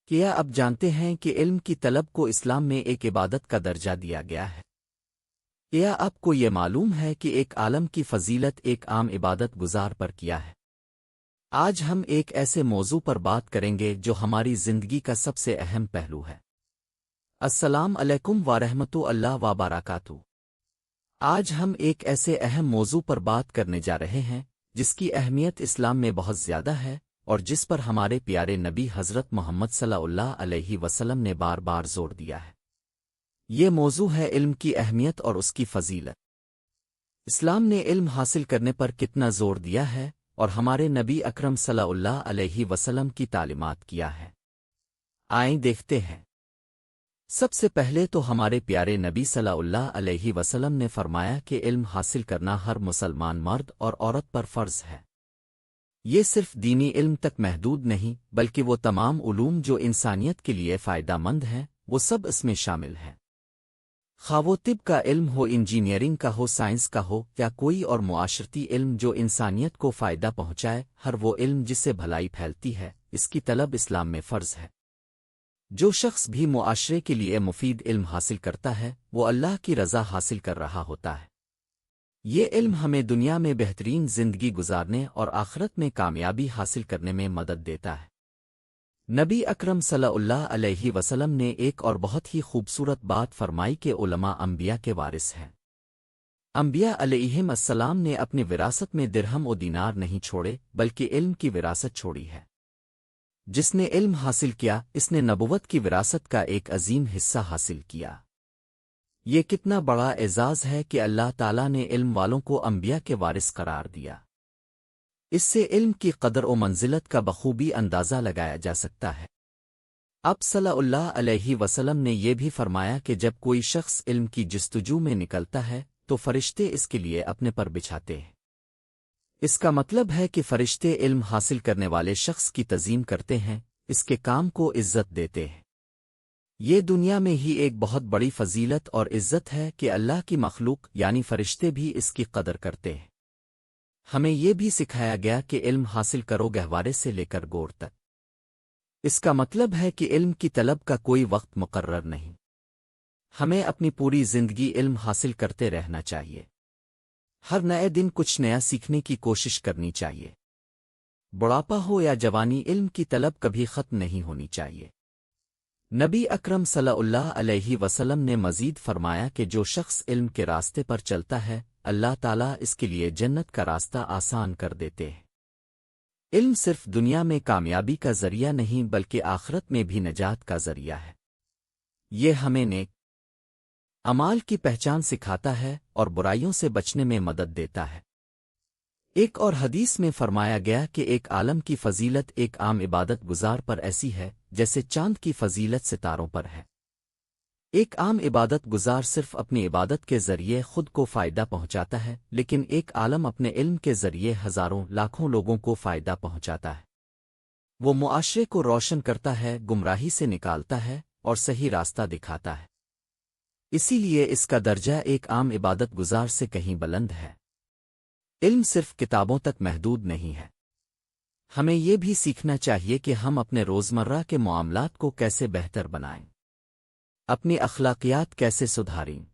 کیا اب جانتے ہیں کہ علم کی طلب کو اسلام میں ایک عبادت کا درجہ دیا گیا ہے؟ کیا آپ کو یہ معلوم ہے کہ ایک عالم کی فضیلت ایک عام عبادت گزار پر کیا ہے؟ آج ہم ایک ایسے موضوع پر بات کریں گے جو ہماری زندگی کا سب سے اہم پہلو ہے۔ السلام علیکم ورحمۃ اللہ وبرکاتہ۔ آج ہم ایک ایسے اہم موضوع پر بات کرنے جا رہے ہیں جس کی اہمیت اسلام میں بہت زیادہ ہے اور جس پر ہمارے پیارے نبی حضرت محمد صلی اللہ علیہ وسلم نے بار بار زور دیا ہے۔ یہ موضوع ہے علم کی اہمیت اور اس کی فضیلت۔ اسلام نے علم حاصل کرنے پر کتنا زور دیا ہے اور ہمارے نبی اکرم صلی اللہ علیہ وسلم کی تعلیمات کیا ہے، آئیں دیکھتے ہیں۔ سب سے پہلے تو ہمارے پیارے نبی صلی اللہ علیہ وسلم نے فرمایا کہ علم حاصل کرنا ہر مسلمان مرد اور عورت پر فرض ہے۔ یہ صرف دینی علم تک محدود نہیں بلکہ وہ تمام علوم جو انسانیت کے لیے فائدہ مند ہیں وہ سب اس میں شامل ہیں۔ خواہ وہ طب کا علم ہو، انجینئرنگ کا ہو، سائنس کا ہو یا کوئی اور معاشرتی علم جو انسانیت کو فائدہ پہنچائے، ہر وہ علم جس سے بھلائی پھیلتی ہے اس کی طلب اسلام میں فرض ہے۔ جو شخص بھی معاشرے کے لیے مفید علم حاصل کرتا ہے وہ اللہ کی رضا حاصل کر رہا ہوتا ہے۔ یہ علم ہمیں دنیا میں بہترین زندگی گزارنے اور آخرت میں کامیابی حاصل کرنے میں مدد دیتا ہے۔ نبی اکرم صلی اللہ علیہ وسلم نے ایک اور بہت ہی خوبصورت بات فرمائی کہ علماء انبیاء کے وارث ہیں۔ انبیاء علیہم السلام نے اپنی وراثت میں درہم و دینار نہیں چھوڑے بلکہ علم کی وراثت چھوڑی ہے۔ جس نے علم حاصل کیا اس نے نبوت کی وراثت کا ایک عظیم حصہ حاصل کیا۔ یہ کتنا بڑا اعزاز ہے کہ اللہ تعالیٰ نے علم والوں کو انبیاء کے وارث قرار دیا۔ اس سے علم کی قدر و منزلت کا بخوبی اندازہ لگایا جا سکتا ہے۔ اب صلی اللہ علیہ وسلم نے یہ بھی فرمایا کہ جب کوئی شخص علم کی جستجو میں نکلتا ہے تو فرشتے اس کے لیے اپنے پر بچھاتے ہیں۔ اس کا مطلب ہے کہ فرشتے علم حاصل کرنے والے شخص کی تعظیم کرتے ہیں، اس کے کام کو عزت دیتے ہیں۔ یہ دنیا میں ہی ایک بہت بڑی فضیلت اور عزت ہے کہ اللہ کی مخلوق یعنی فرشتے بھی اس کی قدر کرتے ہیں۔ ہمیں یہ بھی سکھایا گیا کہ علم حاصل کرو گہوارے سے لے کر گور تک۔ اس کا مطلب ہے کہ علم کی طلب کا کوئی وقت مقرر نہیں۔ ہمیں اپنی پوری زندگی علم حاصل کرتے رہنا چاہیے۔ ہر نئے دن کچھ نیا سیکھنے کی کوشش کرنی چاہیے۔ بڑھاپا ہو یا جوانی، علم کی طلب کبھی ختم نہیں ہونی چاہیے۔ نبی اکرم صلی اللہ علیہ وسلم نے مزید فرمایا کہ جو شخص علم کے راستے پر چلتا ہے اللہ تعالیٰ اس کے لیے جنت کا راستہ آسان کر دیتے ہیں۔ علم صرف دنیا میں کامیابی کا ذریعہ نہیں بلکہ آخرت میں بھی نجات کا ذریعہ ہے۔ یہ ہمیں نیک اعمال کی پہچان سکھاتا ہے اور برائیوں سے بچنے میں مدد دیتا ہے۔ ایک اور حدیث میں فرمایا گیا کہ ایک عالم کی فضیلت ایک عام عبادت گزار پر ایسی ہے جیسے چاند کی فضیلت ستاروں پر ہے۔ ایک عام عبادت گزار صرف اپنی عبادت کے ذریعے خود کو فائدہ پہنچاتا ہے، لیکن ایک عالم اپنے علم کے ذریعے ہزاروں لاکھوں لوگوں کو فائدہ پہنچاتا ہے۔ وہ معاشرے کو روشن کرتا ہے، گمراہی سے نکالتا ہے اور صحیح راستہ دکھاتا ہے۔ اسی لیے اس کا درجہ ایک عام عبادت گزار سے کہیں بلند ہے۔ علم صرف کتابوں تک محدود نہیں ہے۔ ہمیں یہ بھی سیکھنا چاہیے کہ ہم اپنے روزمرہ کے معاملات کو کیسے بہتر بنائیں، اپنی اخلاقیات کیسے سدھاریں،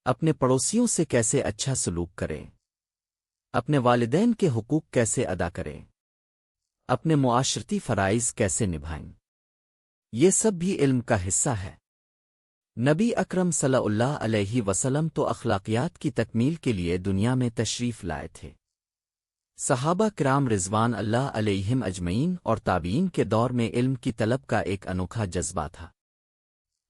اپنے پڑوسیوں سے کیسے اچھا سلوک کریں، اپنے والدین کے حقوق کیسے ادا کریں، اپنے معاشرتی فرائض کیسے نبھائیں۔ یہ سب بھی علم کا حصہ ہے۔ نبی اکرم صلی اللہ علیہ وسلم تو اخلاقیات کی تکمیل کے لیے دنیا میں تشریف لائے تھے۔ صحابہ کرام رضوان اللہ علیہم اجمعین اور تابعین کے دور میں علم کی طلب کا ایک انوکھا جذبہ تھا۔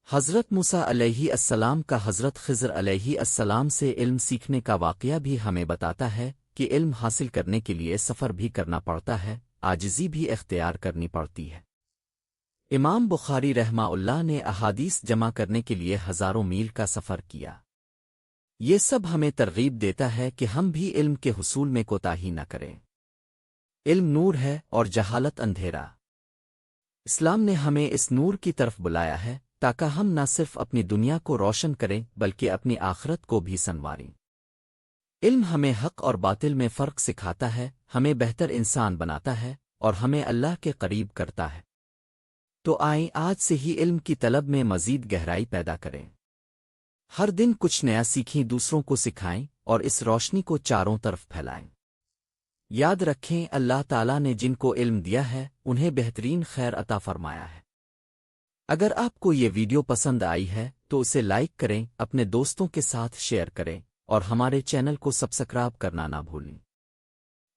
حضرت موسیٰ علیہ السلام کا حضرت خضر علیہ السلام سے علم سیکھنے کا واقعہ بھی ہمیں بتاتا ہے کہ علم حاصل کرنے کے لیے سفر بھی کرنا پڑتا ہے، عاجزی بھی اختیار کرنی پڑتی ہے۔ امام بخاری رحمہ اللہ نے احادیث جمع کرنے کے لیے ہزاروں میل کا سفر کیا۔ یہ سب ہمیں ترغیب دیتا ہے کہ ہم بھی علم کے حصول میں کوتاہی نہ کریں۔ علم نور ہے اور جہالت اندھیرا۔ اسلام نے ہمیں اس نور کی طرف بلایا ہے تاکہ ہم نہ صرف اپنی دنیا کو روشن کریں بلکہ اپنی آخرت کو بھی سنواریں۔ علم ہمیں حق اور باطل میں فرق سکھاتا ہے، ہمیں بہتر انسان بناتا ہے اور ہمیں اللہ کے قریب کرتا ہے۔ تو آئیں آج سے ہی علم کی طلب میں مزید گہرائی پیدا کریں، ہر دن کچھ نیا سیکھیں، دوسروں کو سکھائیں اور اس روشنی کو چاروں طرف پھیلائیں۔ یاد رکھیں، اللہ تعالیٰ نے جن کو علم دیا ہے انہیں بہترین خیر عطا فرمایا ہے۔ اگر آپ کو یہ ویڈیو پسند آئی ہے تو اسے لائک کریں، اپنے دوستوں کے ساتھ شیئر کریں اور ہمارے چینل کو سبسکرائب کرنا نہ بھولیں۔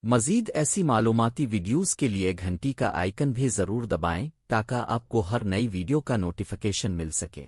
مزید ایسی معلوماتی ویڈیوز کے لیے گھنٹی کا آئیکن بھی ضرور دبائیں تاکہ آپ کو ہر نئی ویڈیو کا نوٹیفیکیشن مل سکے۔